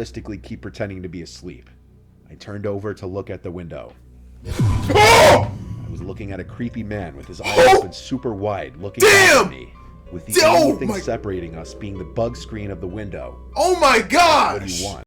realistically keep pretending to be asleep. I turned over to look at the window. I was looking at a creepy man with his eyes open super wide, looking at me, with the only thing separating us being the bug screen of the window. Oh my gosh! What do you want?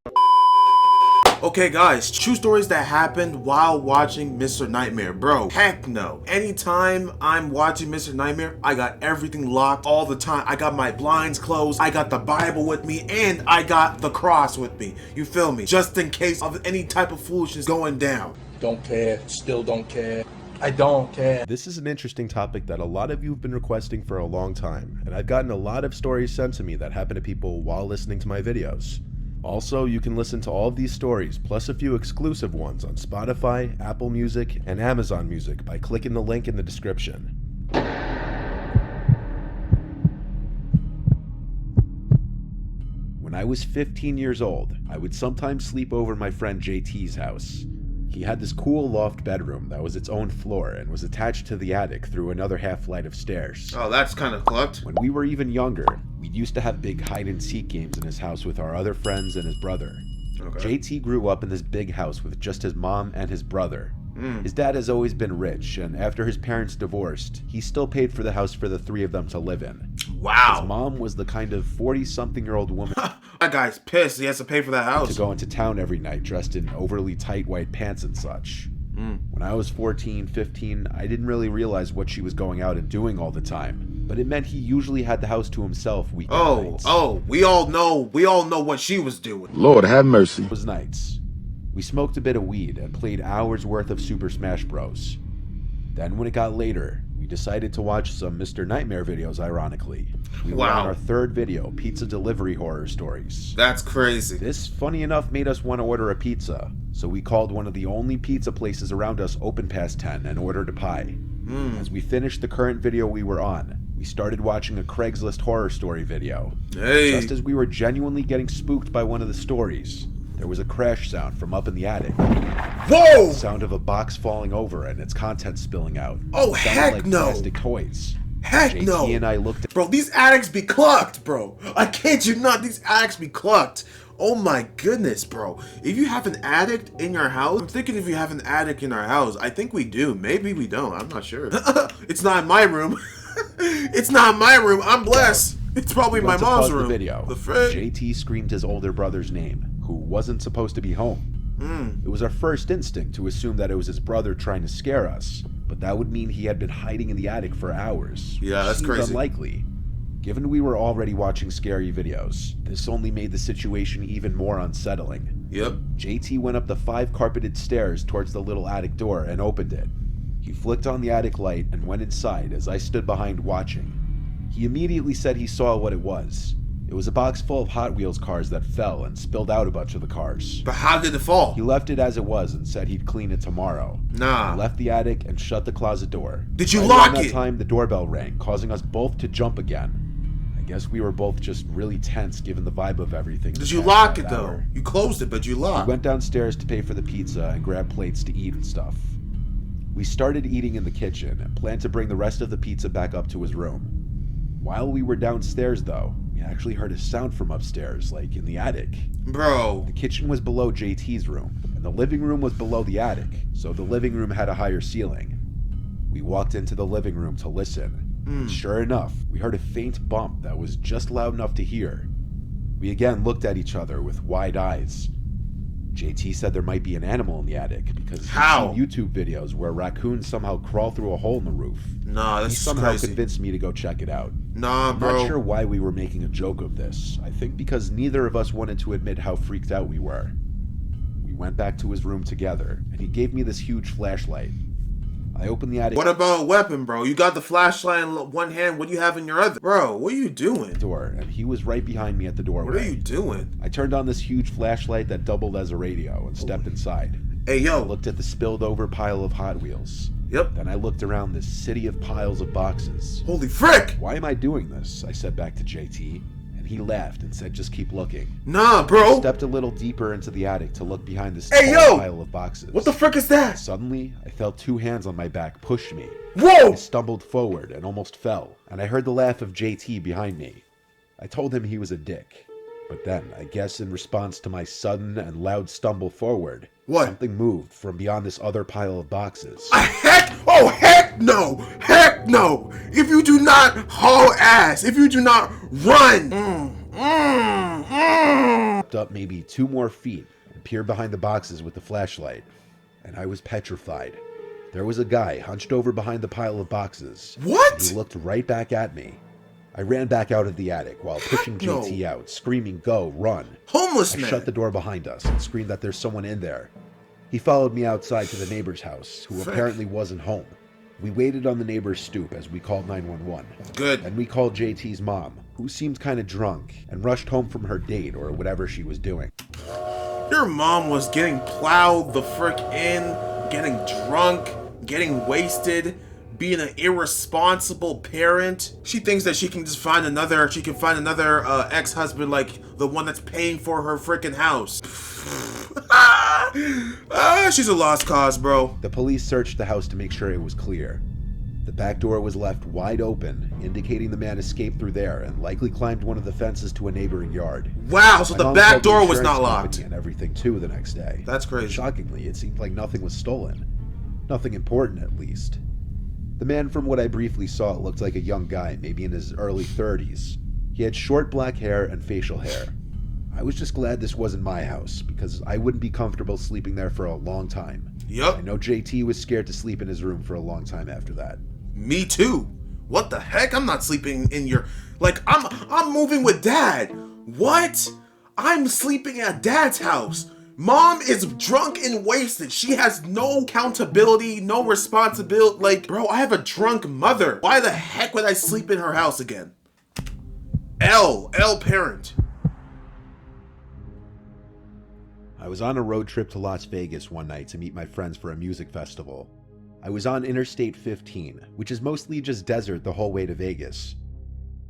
Okay guys, true stories that happened while watching Mr. Nightmare. Bro, heck no. Anytime I'm watching Mr. Nightmare, I got everything locked all the time. I got my blinds closed, I got the Bible with me, and I got the cross with me. You feel me? Just in case of any type of foolishness going down. Don't care, still don't care. I don't care. This is an interesting topic that a lot of you have been requesting for a long time, and I've gotten a lot of stories sent to me that happen to people while listening to my videos. Also, you can listen to all of these stories, plus a few exclusive ones on Spotify, Apple Music, and Amazon Music by clicking the link in the description. When I was 15 years old, I would sometimes sleep over at my friend JT's house. He had this cool loft bedroom that was its own floor and was attached to the attic through another half flight of stairs. Oh, that's kind of clucked. When we were even younger, we used to have big hide-and-seek games in his house with our other friends and his brother. Okay. JT grew up in this big house with just his mom and his brother. His dad has always been rich, and after his parents divorced, he still paid for the house for the three of them to live in. Wow. His mom was the kind of 40-something-year-old woman That guy's pissed. He has to pay for that house. to go into town every night dressed in overly tight white pants and such. When I was 14, 15, I didn't really realize what she was going out and doing all the time, but it meant he usually had the house to himself weekend nights. We all know what she was doing. Lord have mercy. It was nights. We smoked a bit of weed and played hours worth of Super Smash Bros. Then when it got later, we decided to watch some Mr. Nightmare videos, ironically. We were on our third video, Pizza Delivery Horror Stories. That's crazy. This, funny enough, made us want to order a pizza, so we called one of the only pizza places around us open past 10 and ordered a pie. As we finished the current video we were on, we started watching a Craigslist horror story video. Just as we were genuinely getting spooked by one of the stories, there was a crash sound from up in the attic. Whoa! The sound of a box falling over and its contents spilling out. Oh, It sounded heck like no! plastic toys. Heck JT no! and I looked at Bro, these attics be clucked, bro. I kid you not, these attics be clucked. Oh my goodness, bro. If you have an attic in your house, I'm thinking if you have an attic in our house, I think we do. Maybe we don't. I'm not sure. It's not in my room. It's not in my room. I'm blessed. It's probably my mom's room. The video. The frick? JT screamed his older brother's name, who wasn't supposed to be home. It was our first instinct to assume that it was his brother trying to scare us, but that would mean he had been hiding in the attic for hours. Yeah, that's seemed crazy. Unlikely. Given we were already watching scary videos, this only made the situation even more unsettling. Yep. JT went up the 5 carpeted stairs towards the little attic door and opened it. He flicked on the attic light and went inside as I stood behind watching. He immediately said he saw what it was. It was a box full of Hot Wheels cars that fell and spilled out a bunch of the cars. But how did it fall? He left it as it was and said he'd clean it tomorrow. Nah. He left the attic and shut the closet door. Did you Right lock around that it? time, the doorbell rang, causing us both to jump again. I guess we were both just really tense given the vibe of everything. Did you past lock that it though? hour. You closed it, but you We locked. went downstairs to pay for the pizza and grab plates to eat and stuff. We started eating in the kitchen and planned to bring the rest of the pizza back up to his room. While we were downstairs though, we actually heard a sound from upstairs, like in the attic. Bro. The kitchen was below JT's room, and the living room was below the attic, so the living room had a higher ceiling. We walked into the living room to listen, and sure enough, we heard a faint bump that was just loud enough to hear. We again looked at each other with wide eyes. JT said there might be an animal in the attic because he'd How? seen YouTube videos where raccoons somehow crawl through a hole in the roof. Nah, He this is somehow crazy. convinced me to go check it out. Nah, I'm bro. not sure why we were making a joke of this. I think because neither of us wanted to admit how freaked out we were. We went back to his room together, and he gave me this huge flashlight. I opened the attic What about a weapon, bro? You got the flashlight in one hand. What do you have in your other? Bro, what are you doing? door, and he was right behind me at the doorway. What are you doing? I turned on this huge flashlight that doubled as a radio and stepped inside. Hey, I yo. looked at the spilled over pile of Hot Wheels. Yep. Then I looked around this city of piles of boxes. Holy frick! Why am I doing this? I said back to JT, and he laughed and said just keep looking. Nah, I bro. stepped a little deeper into the attic to look behind this Hey, tall yo! pile of boxes. What the frick is that? Suddenly, I felt 2 hands on my back push me. Whoa! I stumbled forward and almost fell, and I heard the laugh of JT behind me. I told him he was a dick. But then, I guess in response to my sudden and loud stumble forward, What? something moved from beyond this other pile of boxes. Heck no! Heck no! If you do not haul ass, if you do not run, Up maybe 2 more feet and peered behind the boxes with the flashlight, and I was petrified. There was a guy hunched over behind the pile of boxes. What? He looked right back at me. I ran back out of the attic while pushing no. JT out, screaming, "Go, run!" Homeless I man. shut the door behind us and screamed that there's someone in there. He followed me outside to the neighbor's house, who apparently wasn't home. We waited on the neighbor's stoop as we called 911. Good. Then we called JT's mom, who seemed kind of drunk, and rushed home from her date or whatever she was doing. Your mom was getting plowed the frick in, getting drunk, getting wasted, being an irresponsible parent. She thinks that she can just find another, ex-husband like the one that's paying for her frickin' house. She's a lost cause, bro. The police searched the house to make sure it was clear. The back door was left wide open, indicating the man escaped through there and likely climbed one of the fences to a neighboring yard. Wow, so My the mom back called the door was insurance not company locked. and everything too the next day. That's crazy. Shockingly, it seemed like nothing was stolen. Nothing important, at least. The man, from what I briefly saw, looked like a young guy, maybe in his early 30s. He had short black hair and facial hair. I was just glad this wasn't my house, because I wouldn't be comfortable sleeping there for a long time. Yup. I know JT was scared to sleep in his room for a long time after that. Me too. What the heck? I'm not sleeping in your... Like, I'm moving with Dad. What? I'm sleeping at Dad's house. Mom is drunk and wasted. She has no accountability, no responsibility. Like, bro, I have a drunk mother. Why the heck would I sleep in her house again? L parent. I was on a road trip to Las Vegas one night to meet my friends for a music festival. I was on Interstate 15, which is mostly just desert the whole way to Vegas.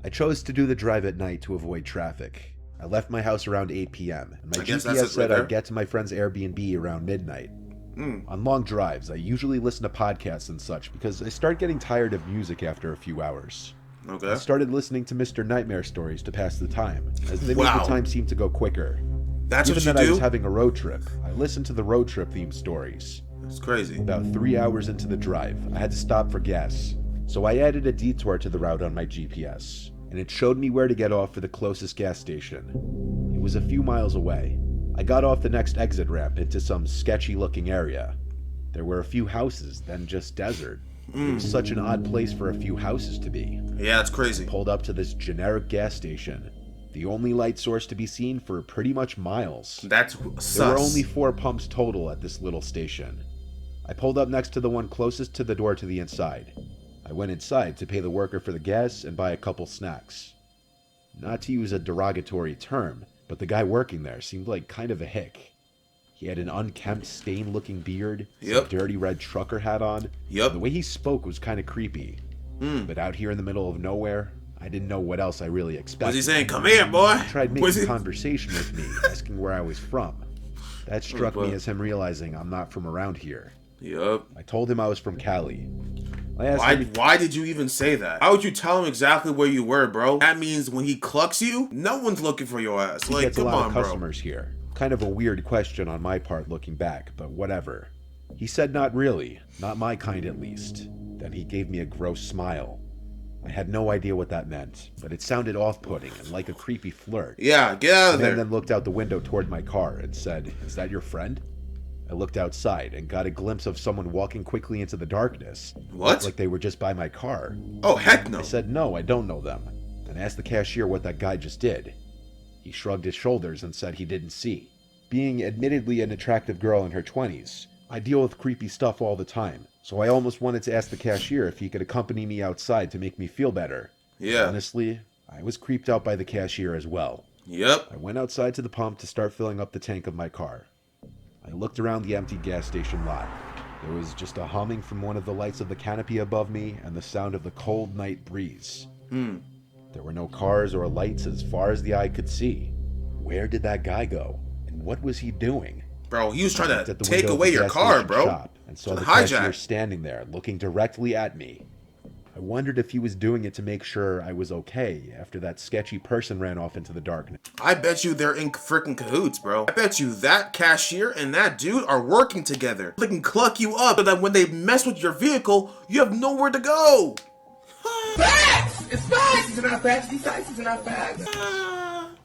I chose to do the drive at night to avoid traffic. I left my house around 8 p.m., and my GPS said I'd get to my friend's Airbnb around midnight. On long drives, I usually listen to podcasts and such because I start getting tired of music after a few hours. Okay. I started listening to Mr.Nightmare stories to pass the time, as they make the time seem to go quicker. That's Even what you that I do? was having a road trip, I listened to the road trip themed stories. It's crazy. About 3 hours into the drive, I had to stop for gas, so I added a detour to the route on my GPS, and it showed me where to get off for the closest gas station. It was a few miles away. I got off the next exit ramp into some sketchy looking area. There were a few houses, then just desert. It was such an odd place for a few houses to be. Yeah, it's crazy. Pulled up to this generic gas station. The only light source to be seen for pretty much miles. That's sus. There were only 4 pumps total at this little station. I pulled up next to the one closest to the door to the inside. I went inside to pay the worker for the gas and buy a couple snacks. Not to use a derogatory term, but the guy working there seemed like kind of a hick. He had an unkempt, stained-looking beard, a dirty red trucker hat on. The way he spoke was kind of creepy. But out here in the middle of nowhere, I didn't know what else I really expected. Was he saying, "Come here, boy"? He tried making conversation with me, asking where I was from. That struck me as him realizing I'm not from around here. I told him I was from Cali. I asked why did you even say that? How would you tell him exactly where you were, bro? That means when he clucks you, no one's looking for your ass. Like, gets come a lot on, of bro. customers here. Kind of a weird question on my part looking back, but whatever. He said not really. Not my kind, at least. Then he gave me a gross smile. I had no idea what that meant, but it sounded off-putting and like a creepy flirt. Yeah, get out of there. The man then looked out the window toward my car and said, "Is that your friend?" I looked outside and got a glimpse of someone walking quickly into the darkness. What? Like they were just by my car. Oh, heck no. I said, "No, I don't know them," and asked the cashier what that guy just did. He shrugged his shoulders and said he didn't see. Being admittedly an attractive girl in her 20s, I deal with creepy stuff all the time, so I almost wanted to ask the cashier if he could accompany me outside to make me feel better. Yeah. Honestly, I was creeped out by the cashier as well. I went outside to the pump to start filling up the tank of my car. I looked around the empty gas station lot. There was just a humming from one of the lights of the canopy above me and the sound of the cold night breeze. There were no cars or lights as far as the eye could see. Where did that guy go? And what was he doing? Bro, he was trying to take away your car, bro. And saw the cashier standing there, looking directly at me. I wondered if he was doing it to make sure I was okay after that sketchy person ran off into the darkness. I bet you they're in freaking cahoots, bro. I bet you that cashier and that dude are working together. They can cluck you up so that when they mess with your vehicle, you have nowhere to go. Facts! It's facts! These are not facts. These are not facts.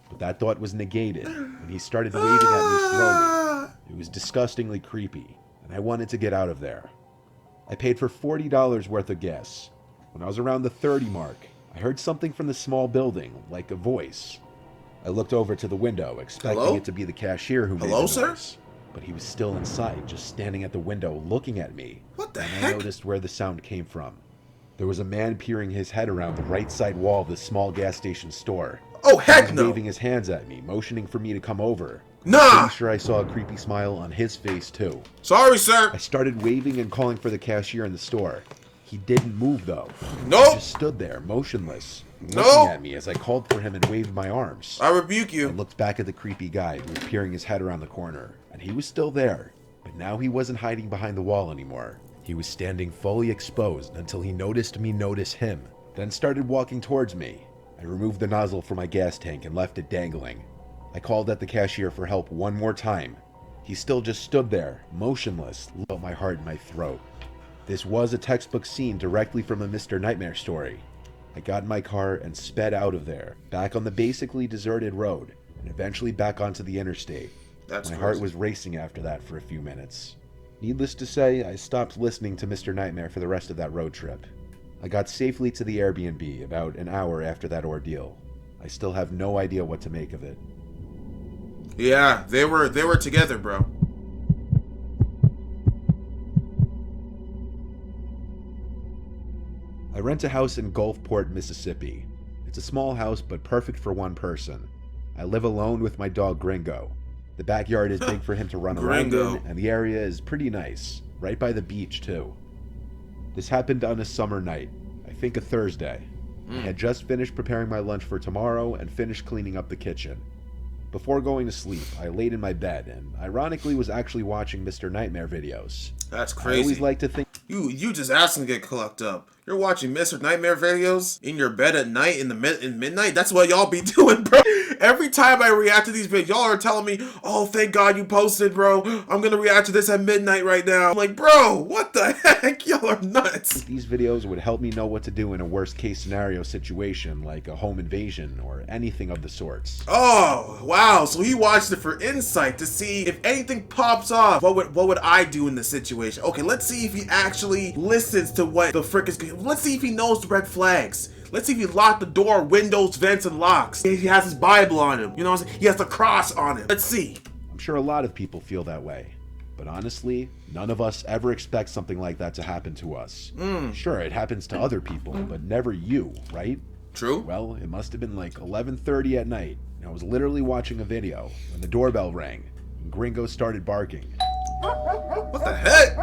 But that thought was negated when he started waving at me slowly. It was disgustingly creepy, and I wanted to get out of there. I paid for $40 worth of gas. When I was around the 30 mark, I heard something from the small building, like a voice. I looked over to the window, expecting it to be the cashier who made the noise. But he was still inside, just standing at the window looking at me. What the and heck? I noticed where the sound came from. There was a man peering his head around the right side wall of the small gas station store. Oh, heck He was no. waving his hands at me, motioning for me to come over. Nah. Pretty sure I saw a creepy smile on his face, too. Sorry, sir. I started waving and calling for the cashier in the store. He didn't move, though. Nope. He just stood there, motionless, looking Nope. at me as I called for him and waved my arms. I rebuke I you. looked back at the creepy guy who was peering his head around the corner, and he was still there. But now he wasn't hiding behind the wall anymore. He was standing fully exposed until he noticed me notice him, then started walking towards me. I removed the nozzle from my gas tank and left it dangling. I called at the cashier for help one more time. He still just stood there, motionless, felt my heart in my throat. This was a textbook scene directly from a Mr. Nightmare story. I got in my car and sped out of there, back on the basically deserted road, and eventually back onto the interstate. That's My crazy. heart was racing after that for a few minutes. Needless to say, I stopped listening to Mr. Nightmare for the rest of that road trip. I got safely to the Airbnb about an hour after that ordeal. I still have no idea what to make of it. Yeah, they were together, bro. I rent a house in Gulfport, Mississippi. It's a small house, but perfect for one person. I live alone with my dog Gringo. The backyard is big for him to run around Gringo. in, and the area is pretty nice, right by the beach too. This happened on a summer night, I think a Thursday. I had just finished preparing my lunch for tomorrow and finished cleaning up the kitchen. Before going to sleep, I laid in my bed and ironically was actually watching Mr. Nightmare videos. That's I crazy. always like to think You just asking to get clucked up. You're watching Mr. Nightmare videos in your bed at night in midnight. That's what y'all be doing, bro. Every time I react to these videos, y'all are telling me, "Oh, thank God you posted, bro. I'm gonna react to this at midnight right now." I'm like, bro, what the heck? Y'all are nuts. these videos would help me know what to do in a worst case scenario situation like a home invasion or anything of the sorts. Oh, wow. So he watched it for insight to see if anything pops off. What would I do in this situation? Okay, let's see if he actually listens to what the frick is. Let's see if he knows the red flags. Let's see if he locked the door, windows, vents, and locks. He has his Bible on him. You know what I'm saying? He has the cross on him. Let's see. I'm sure a lot of people feel that way. But honestly, none of us ever expect something like that to happen to us. Sure, it happens to other people, but never you, right? True. Well, it must have been like 11:30 at night, and I was literally watching a video when the doorbell rang, and Gringo started barking. What the heck?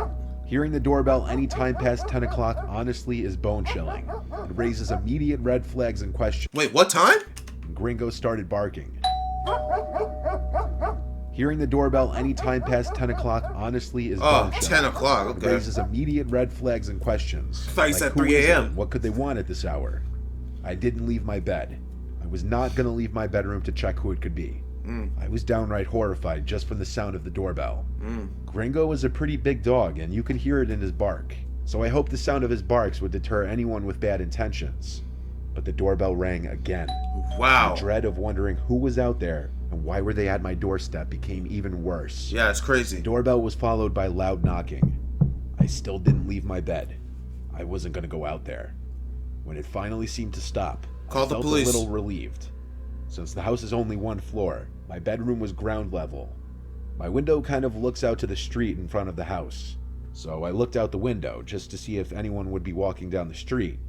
Hearing the doorbell any time past 10 o'clock honestly is bone-chilling. It raises immediate red flags and questions. Wait, what time? And Gringo started barking. Hearing the doorbell any time past 10 o'clock honestly is Oh, bone-chilling. 10 o'clock. It Okay. raises immediate red flags and questions. thought you said who 3 is it? a.m.. What could they want at this hour? I didn't leave my bed. I was not going to leave my bedroom to check who it could be. I was downright horrified just from the sound of the doorbell. Gringo is a pretty big dog, and you could hear it in his bark. So I hoped the sound of his barks would deter anyone with bad intentions. But the doorbell rang again. Wow. The dread of wondering who was out there and why were they at my doorstep became even worse. Yeah, it's The crazy. doorbell was followed by loud knocking. I still didn't leave my bed. I wasn't going to go out there. When it finally seemed to stop, Call I the felt police. a little relieved. Since the house is only one floor, my bedroom was ground level. My window kind of looks out to the street in front of the house. So I looked out the window just to see if anyone would be walking down the street.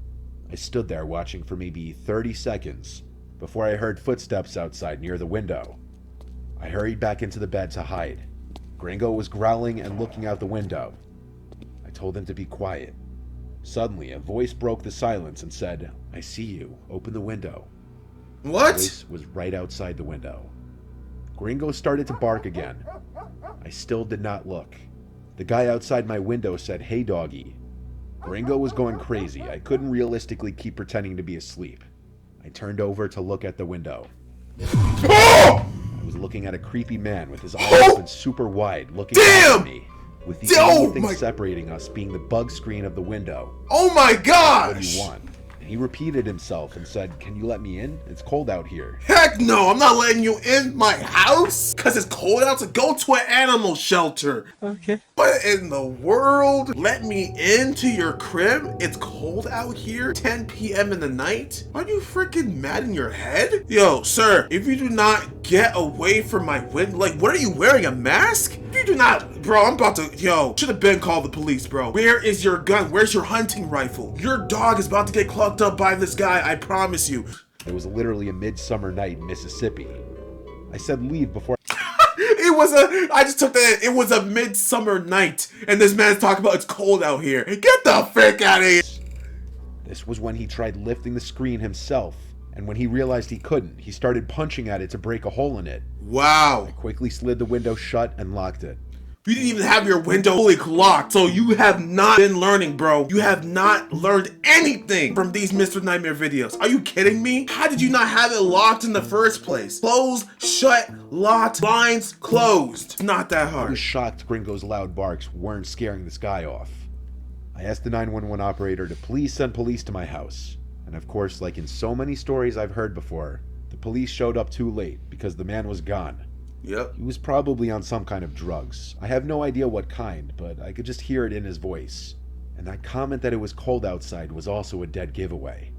I stood there watching for maybe 30 seconds before I heard footsteps outside near the window. I hurried back into the bed to hide. Gringo was growling and looking out the window. I told him to be quiet. Suddenly, a voice broke the silence and said, "I see you. Open the window." The What? voice was right outside the window. Gringo started to bark again. I still did not look. The guy outside my window said, "Hey, doggy." Gringo was going crazy. I couldn't realistically keep pretending to be asleep. I turned over to look at the window. I was looking at a creepy man with his eyes open super wide, looking at me, with the only thing separating us being the bug screen of the window. Oh my gosh! What do you want? He repeated himself and said, "Can you let me in? It's cold out here." Heck no, I'm not letting you in my house because it's cold out. To go to an animal shelter. Okay. What in the world? Let me into your crib? It's cold out here, 10 p.m. in the night? Are you freaking mad in your head? Yo, sir, if you do not get away from my window, like, what are you wearing, a mask? If you do not, bro, I'm about to, should have been called the police, bro. Where is your gun? Where's your hunting rifle? Your dog is about to get clucked up by this guy, I promise you. It was literally a midsummer night in Mississippi. I said leave before I just took that in. It was a midsummer night, and this man's talking about it's cold out here. Get the frick out of here. This was when he tried lifting the screen himself, and when he realized he couldn't, he started punching at it to break a hole in it. Wow. I quickly slid the window shut and locked it. You didn't even have your window fully locked, so you have not been learning, bro. You have not learned anything from these Mr. Nightmare videos. Are you kidding me? How did you not have it locked in the first place? Closed, shut, locked, blinds closed. Not that I hard. was shocked Gringo's loud barks weren't scaring this guy off. I asked the 911 operator to please send police to my house. And of course, like in so many stories I've heard before, the police showed up too late because the man was gone. Yep. He was probably on some kind of drugs. I have no idea what kind, but I could just hear it in his voice. And that comment that it was cold outside was also a dead giveaway.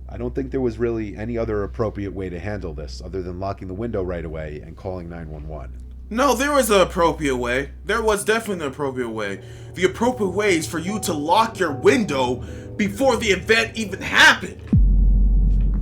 I don't think there was really any other appropriate way to handle this other than locking the window right away and calling 911. No, there was an appropriate way. There was definitely an appropriate way. The appropriate way is for you to lock your window before the event even happened.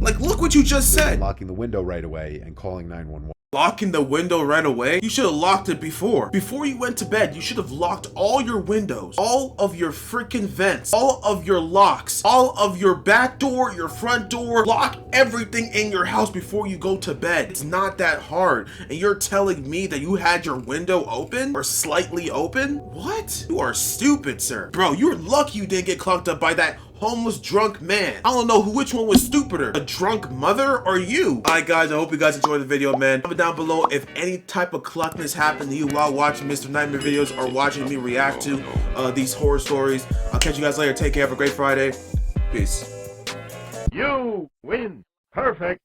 Like, look what you just said. Locking the window right away and calling 911. Locking the window right away? You should have locked it before. Before you went to bed, you should have locked all your windows, all of your freaking vents, all of your locks, all of your back door, your front door. Lock everything in your house before you go to bed. It's not that hard. And you're telling me that you had your window open or slightly open? What? You are stupid, sir. Bro, you're lucky you didn't get clogged up by that homeless drunk man. I don't know which one was stupider, a drunk mother or you. Alright guys, I hope you guys enjoyed the video, man. Comment down below if any type of cluckness happened to you while watching Mr. Nightmare videos or watching me react to these horror stories. I'll catch you guys later. Take care. Have a great Friday. Peace. You win. Perfect.